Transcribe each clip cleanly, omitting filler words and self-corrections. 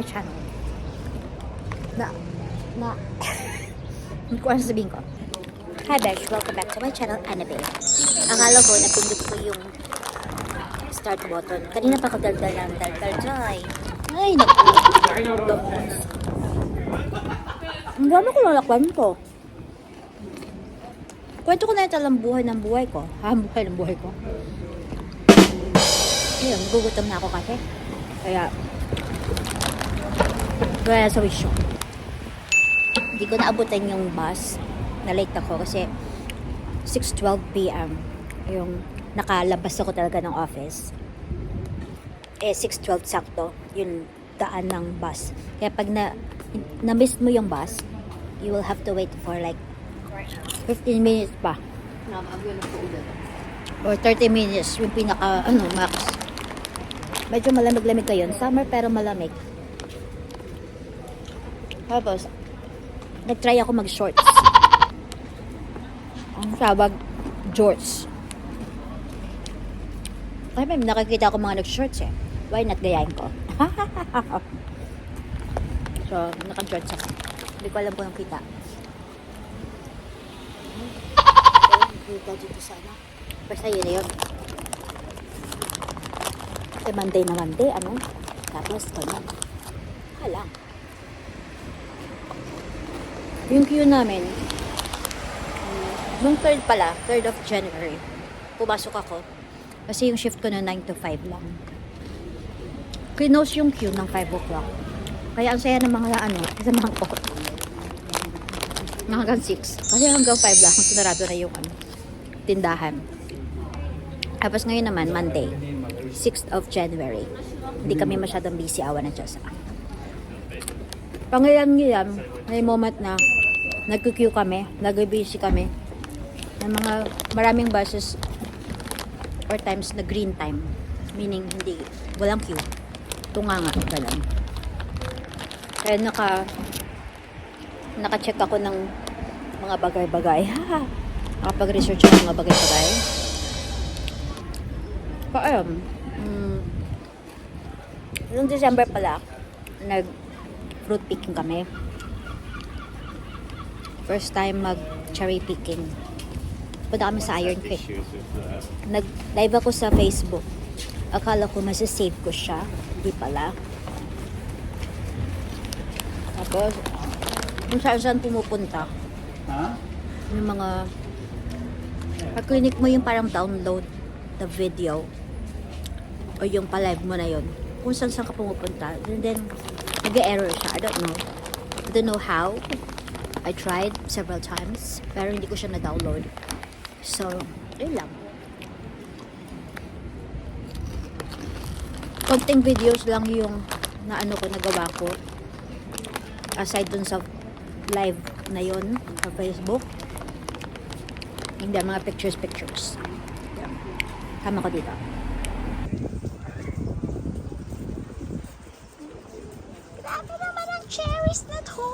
my channel. Hindi ko ano sabihin ko. Hi Besh, welcome back to my channel, Annabelle. Akala ko, napindot ko yung start button. Kanina pa ako daldal. Ay, naku. Ang dami ko lalakwan ko. Kwento ko na ito lang buhay ng buhay ko. Buhay ng buhay ko. Ayun, gugutom na ako kasi. Kaya sa wisyo. Hindi ko naabutan yung bus. Na-late ako kasi 6:12 p.m. Yung nakalabas ako talaga ng office. 6:12 sakto. Yung daan ng bus. Kaya pag na-miss mo yung bus, you will have to wait for like 15 minutes pa. Or 30 minutes. Yung pinaka, max. Medyo malamig-lamig ngayon. Summer pero malamig. Tapos, nag-try ako mag-shorts. Ang tawag, jorts. Kasi may nakikita ako mga nag-shorts eh. Why not gayahin ko? So, naka-shorts ako. Hindi ko alam kung anong kita. Kita dito sana. Basta yun na yun. Kasi Monday na Monday, Tapos, ganyan. Hala. Yung queue namin, nung 3rd of January, pumasok ako. Kasi yung shift ko na 9 to 5 lang. Close yung queue ng 5 o'clock. Kaya ang saya ng mga kasamahan ko. Hanggang 6. Kasi hanggang 5 lang, sinarado na yung tindahan. Tapos ngayon naman, Monday, 6th of January. Hindi kami masyadong busy, awa ng Diyos. Pangyayang may moment na nag-queue kami, nag-busy kami. Ng mga maraming buses or times na green time. Meaning, walang queue. Tunganga, ganun. Kaya naka-check ako ng mga bagay-bagay. Nakapag-research ako ng mga bagay-bagay. Kaya, noong December pala, nag-fruit picking kami. First time mag-cherry picking. Punta kami sa Iron Creek. Nag-live ako sa Facebook. Akala ko masasave ko siya. Hindi pala. Tapos, kung saan pumupunta. Yung mga pag-clinic mo yung parang download the video o yung pa-live mo na yun. Kung saan ka pumupunta. And then, nag-error siya. I don't know how. I tried several times, pero hindi ko siya na-download. So, yun lang. Konting videos lang yung nagawa ko. Aside dun sa live na yun sa Facebook. Hindi, mga pictures. Kama ko dito. Grabe naman ang cherries na to!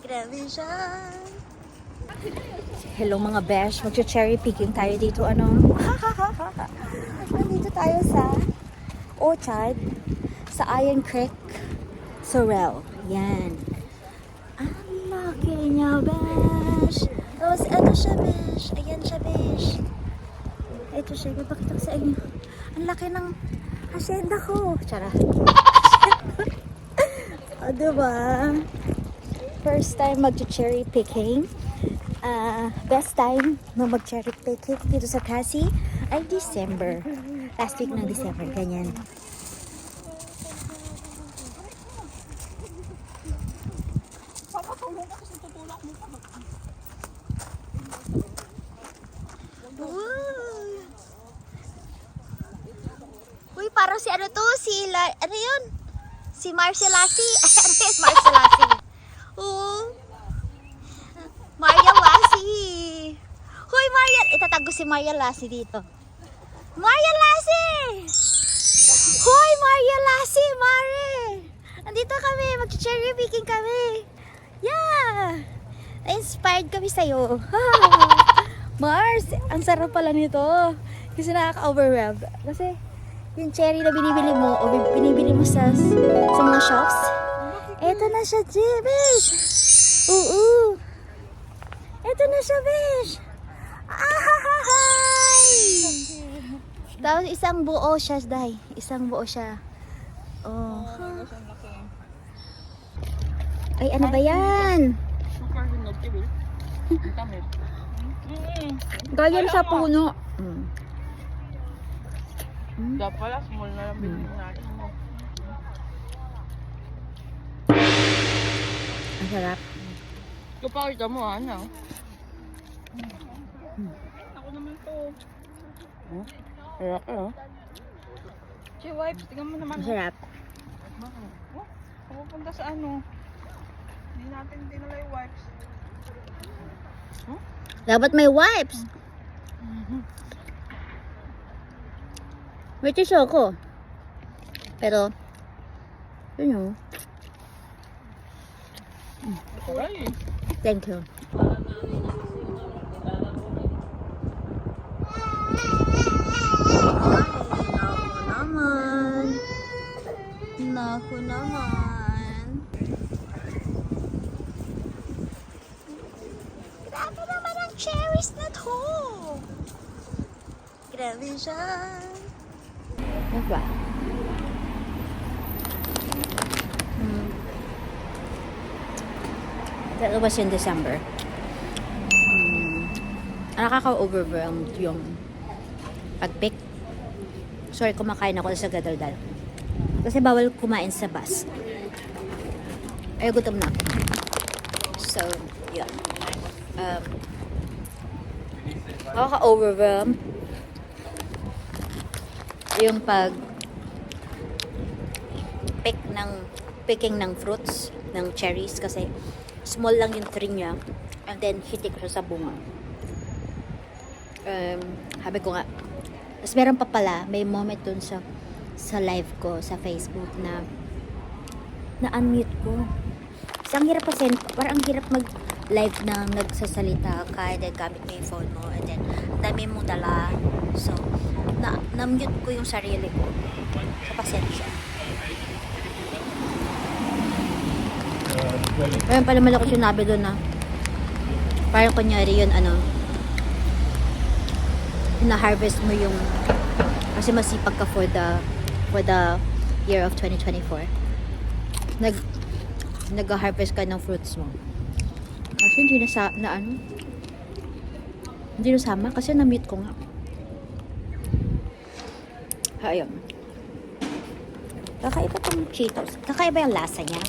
Grabe siya! Hello mga besh, mag-cherry picking tayo dito. Nandito tayo sa Orchard, sa Iron Creek, Sorel. Yan. Ang laki niya, besh. Tapos, eto siya, besh. Ayan siya, besh. Ito siya, ipapakita ko sa inyo. Ang laki ng hacienda ko. Tsara. Diba? First time mag-cherry picking. Best time na mag-cherry picking dito sa Kasi ay December. Last week ng December, ganyan. Uy, parang si ano yun? Si Marcia Lassie. Ano yun, Marcia Lassie? Maria Lassie. Hoy, Maria. Itatago si Maria Lassie dito. Maria Lassie! Hoy, Maria Lassie, Mare! Andito kami. Mag-cherry picking kami. Yeah! Na-inspired kami sa'yo. Mars, ang sarap pala nito. Kasi nakaka-overwhelmed. Kasi Yung cherry na binibili mo o binibili mo sa mga shops. Eto na siya, Besh! Oo! Eto na siya, Besh! Ahahay! Tapos isang buo siya, Day. Isang buo siya. Oh. Ay, ano ba yan? Ganyan sa puno. Dapat pala, small na lang bilhin natin. Ang sarap. Kapakita mo, ano? Ako naman to. Sarap eh. Si wipes, tingnan mo naman. Ang sarap. Pupunta sa ano? Hindi natin dinala yung wipes. Dapat may wipes. May tissue ako. Pero, yun o. Aray! Thank you. Naku naman. Grabe naman ang cherries na to. Grabe siya. Ano ba? That was in December. Nakaka-overwhelmed yung pag-pick. Sorry, kumakain ako sa gadaldal. Kasi bawal kumain sa bus. Ay, gutom na ako. So, yun. Nakaka-overwhelmed yung picking ng fruits, ng cherries kasi small lang yung tree niya and then hitik siya sa bunga. Sabi ko nga, tapos meron pa pala, may moment dun sa live ko sa Facebook na unmute ko. Kasi ang hirap kasi, parang ang hirap mag-live na nagsasalita ka and then gamit mo yung phone mo and then dami mong dala. So, na-mute ko yung sarili ko. So, pasensya. Ayun pala malaki sinabi doon na parang kunyari yun na-harvest mo yung kasi masipag ka for the year of 2024 nag-harvest ka ng fruits mo kasi hindi nasama kasi na-mute ko nga. Ayun, kakaiba tong Cheetos, kakaiba yung lasa niya.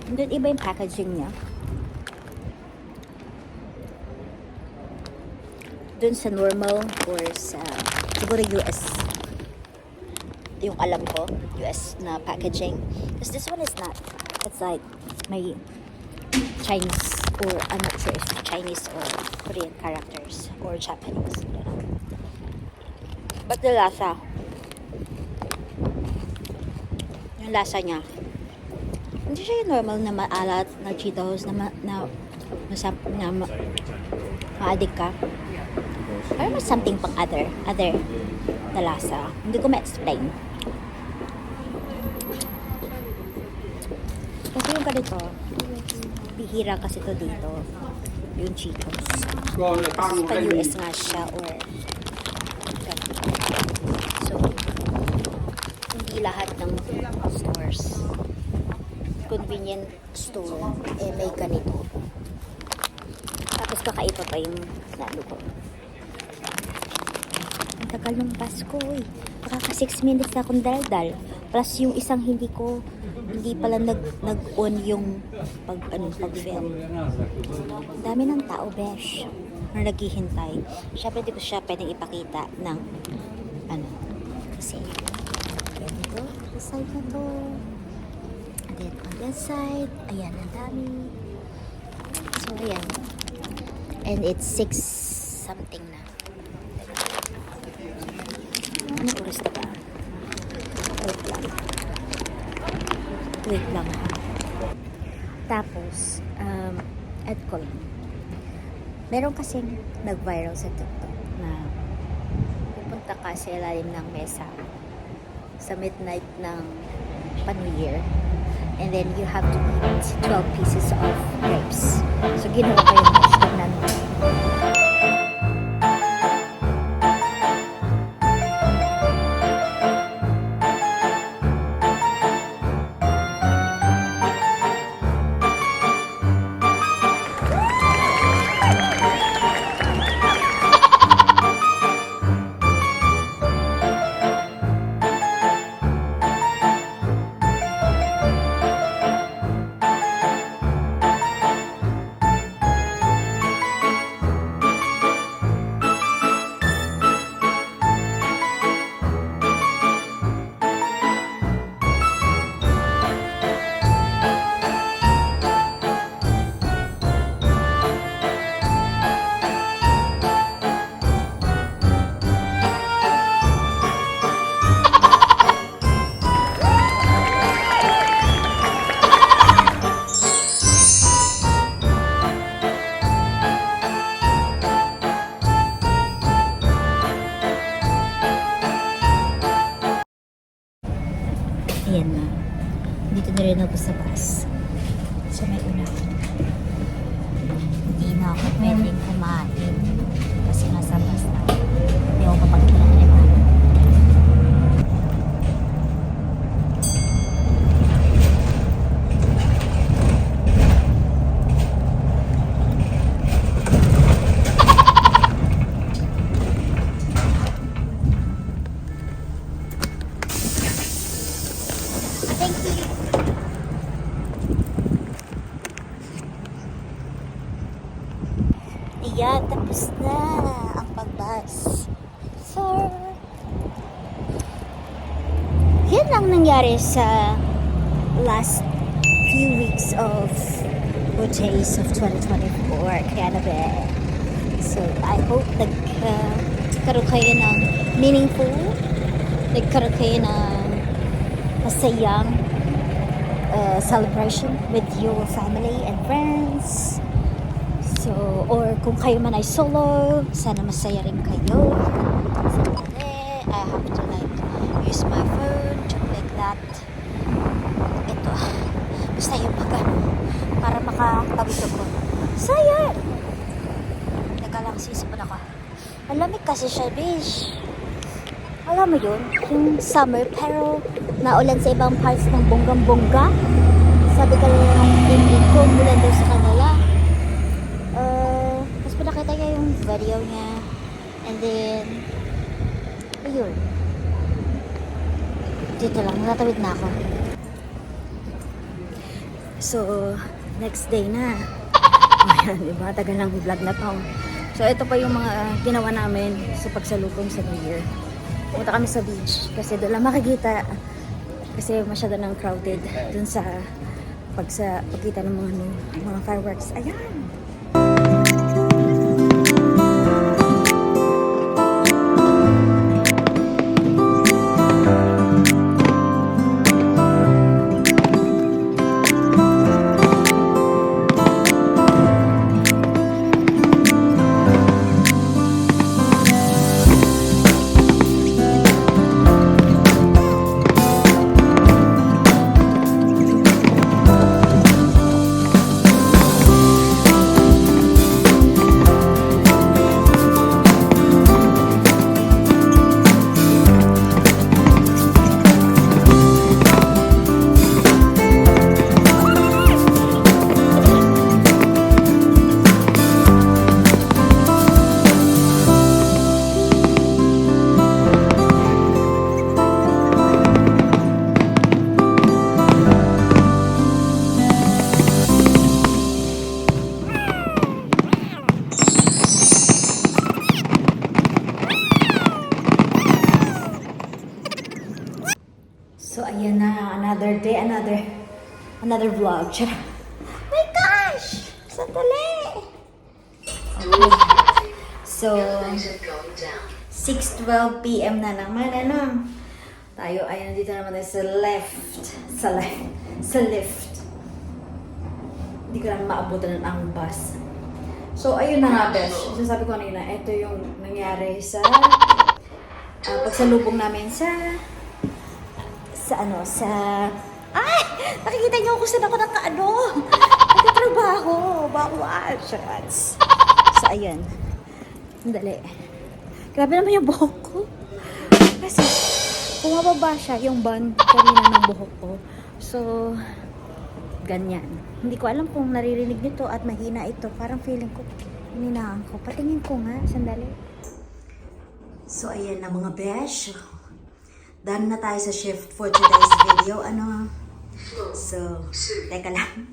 Doon iba yung packaging niya. Doon sa normal or sa siguro US. Yung alam ko, US na packaging. Because this one is not. It's like may Chinese or I'm not sure if Chinese or Korean characters or Japanese. I don't know. But the lasa. Yung lasa niya. Hindi siya yung normal na maalat na Cheetos na ma-addict ka. Pero may something pang other na lasa. Hindi ko ma-explain. Kasi yung ganito, bihira kasi to dito. Yung Cheetos. Sa US nga siya or so, hindi lahat ng stores convenient store may ganito. Tapos kakaiba pa yung lalo ko. Ang tagal ng Pasko eh. Baka 6 minutes na akong daldal. Plus yung isang hindi pala nag-on yung pag-film. Ang dami ng tao, besh. Na naghihintay. Siyempre, di ko siya pwedeng ipakita ng kasi ganito. Sa side na to. And then on that side, ayan, ang dami. So, ayan. And it's 6 something na. Ano oras na ba? Wait lang. Tapos, add ko lang. Meron kasing nag-viral sa TikTok na pupunta ka sa ilalim ng mesa sa midnight ng New Year. And then you have to eat 12 pieces of grapes. So ginawa ko yung hashtag namin. Ayan na. Dito na rin ako sa bus. So may una. Hindi na ako pwedeng kumain. Kasi nasa bus na. Hindi ako kapag-kailangan. Thank you. Ayan, tapos na ang pagbus. So, yan lang nangyari sa last few weeks of or days of 2024. Kaya na ba? So, I hope nagkaroon kayo ng meaningful, nagkaroon kayo ng masayang celebration with your family and friends. So, or kung kayo man ay solo, sana masaya rin kayo. So, I have to like use my phone to like that. Ito. Basta yung para makatawid ako. So, yan. Teka lang, sisipan ako. Malamig kasi siya, bish. Alam mo yun, yung summer pero naulan sa ibang parts ng bonggang-bongga. Sabi ka lang ng hindi ko mulan daw sa kanila. Tapos pinakita niya yung video niya. And then, ayun. Dito lang, natawid na ako. So, next day na. Ayan, diba? Tagal lang vlog na to. So, ito pa yung mga ginawa namin sa pagsalubong sa New Year. Punta kami sa beach kasi doon lang makikita kasi masyado nang crowded dun sa pagkita ng mga fireworks. Ayan! So, ayan na. Another day, another vlog. Charot. My gosh! Sandali! Okay. So, 6:12 p.m. na naman. Ano? Tayo ay nandito naman tayo sa lift. Hindi ko lang maabutan ang bus. So, ayun na nga, besh. Sasabi ko kanina, ito yung nangyari sa pagsalubong namin sa sa ay! Nakikita niyo kung saan ako nagtatrabaho. Bawal. Shots. So, ayan. Sandali. Grabe naman yung buhok ko. Kasi, bumababa siya yung bun kanina ng buhok ko. So, ganyan. Hindi ko alam kung naririnig nito at mahina ito. Parang feeling ko, hininaan ko. Patingin ko nga. Sandali. So, ayan na mga besh. Done na tayo sa shift for today's video. So, teka lang.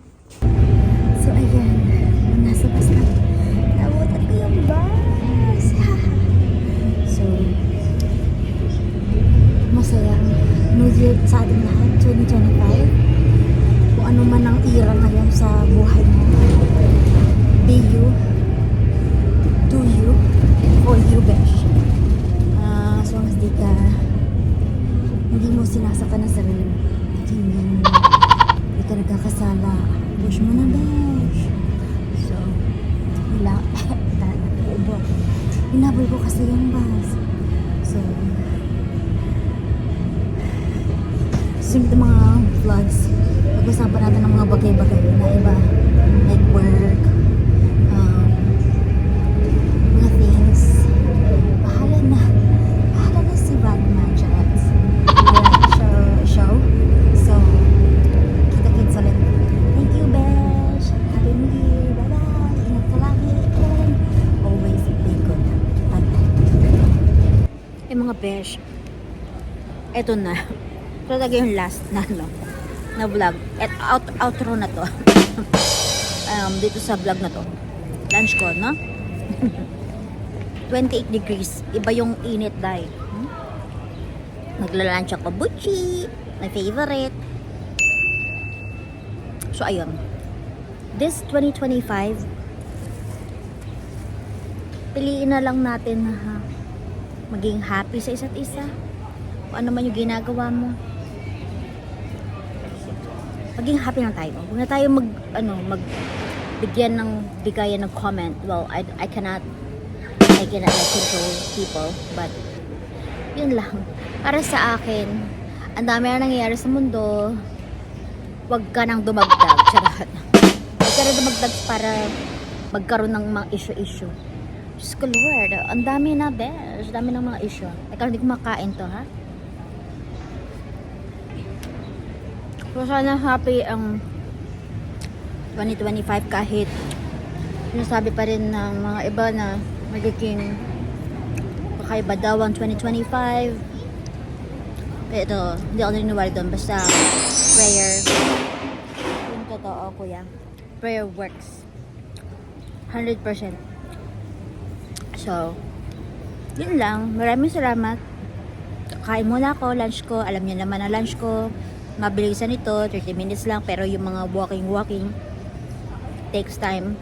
So, ayan. Nasa bus na. Nabutan ko yung bus. So, masayang New Year sa ating lahat. 2025. Kung ano man ang era ngayon sa buhay mo. Be you. Do you. For you, besh. As long as hindi mo sinasaktan ng sarili mo. Hindi ka nagkakasala. Push mo na, besh. So, ubo. Hinabol ko kasi yung bus. So, susunod ng mga vlogs, pag-usapan natin ng mga bagay-bagay na iba. Like work, mga things. Bahala na si Batman, Charles. Show. So, kita-kits ulit. Thank you, Besh. Happy New Year. Bye-bye. Ingat ka lagi. And always be good. Bye-bye. Mga Besh, eto na. Ito talaga yung last na vlog. At outro na to. Dito sa vlog na to. Lunch ko, no? 28 degrees. Iba yung init dahil. Naglalunch ako. Buchi. My favorite. So, ayun. This 2025, piliin na lang natin na maging happy sa isa't isa. Kung ano man yung ginagawa mo. Maging happy lang tayo. Huwag na tayo magbigyan ng bigayan ng comment. Well, I cannot like control people, but yun lang. Para sa akin, ang dami na nangyayari sa mundo. Huwag ka nang dumagdag. Charot. Huwag ka nang dumagdag para magkaroon ng mga issue. Diyos ko Lord, ang dami na, besh. Ang dami ng mga issue. Ikaw hindi kumakain to, ha? So, sana happy ang 2025 kahit sinasabi pa rin ng mga iba na magiging kakaiba daw ang 2025. Pero ito, hindi ako naniniwala doon. Basta prayer. Yung totoo, kuya. Prayer works. 100%. So, yun lang. Maraming salamat. Kain muna ako, lunch ko. Alam niyo naman ang lunch ko. Mabilisan ito, 30 minutes lang. Pero yung mga walking takes time.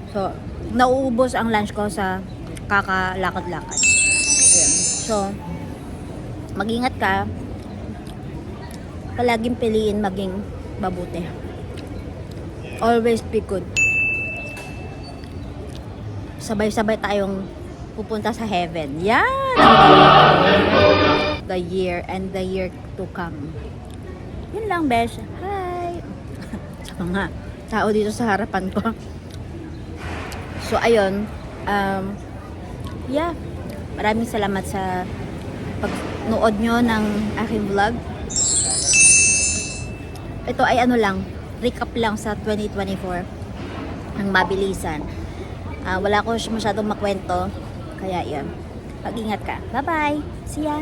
So, nauubos ang lunch ko sa kakalakad-lakad. Ayan. So, mag-ingat ka. Palaging piliin maging mabuti. Always be good. Sabay-sabay tayong pupunta sa heaven. Yan! The year and the year to come. Yun lang, besh. Hi! Sa mga tao dito sa harapan ko. So, ayun. Yeah. Maraming salamat sa pagnood nyo ng aking vlog. Ito ay recap lang sa 2024. Ang mabilisan. Wala ko masyadong makwento. Kaya yun. Mag-ingat ka. Bye-bye! See ya!